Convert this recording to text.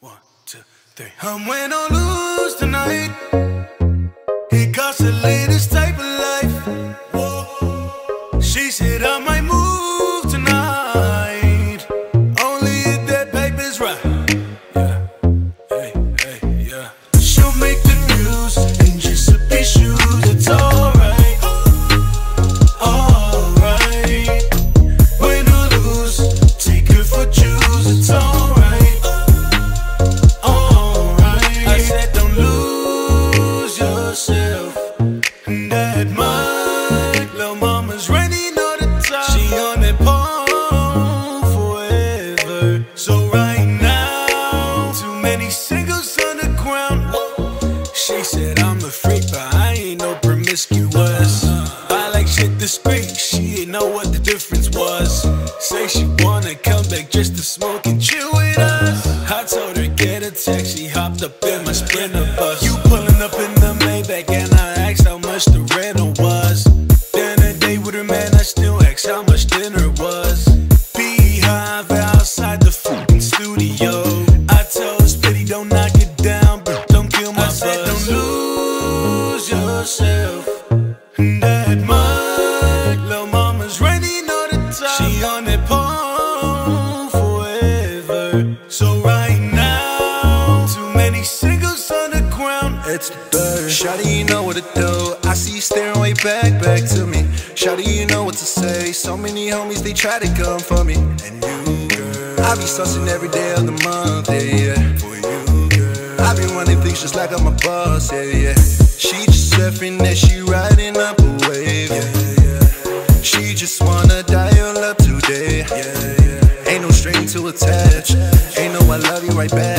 1, 2, 3. I'm when I lose tonight. He got the latest type of life. Whoa. She said I might move tonight. Only if that paper's right. Yeah, hey, yeah. She'll make the news in Giuseppe shoes. It's alright, alright. When I lose, take her for Jews. It's alright. That mic, lil' mama's raining all the time. She on that palm forever. So right now, too many singles on the ground. She said I'm a freak, but I ain't no promiscuous. I like shit discreet, she ain't know what the difference was. Say she wanna come back just to smoke and chill with us. I told her get a text, she hopped up in my Sprinter bus. You pulling up in the Maybach and I asked how much the rental was. Then a day with her man, I still asked how much dinner was. Beehive outside the fucking studio. I told Spitty don't knock it down, but don't kill my buzz. I said don't lose yourself. That mic, lil' mama's raining all the time. She on that palm forever. So right now, too many singles on the ground. It's the bird. Shawty, you know what to do. I see you staring way back to me. Shawty, you know what to say. So many homies, they try to come for me. And you, girl, I be sussing every day of the month, yeah. For you, girl, I be running things just like I'm a boss, yeah. She just surfing and she riding up a wave, yeah. She just wanna dial up today, yeah. Ain't no string to attach. Ain't no I love you right back.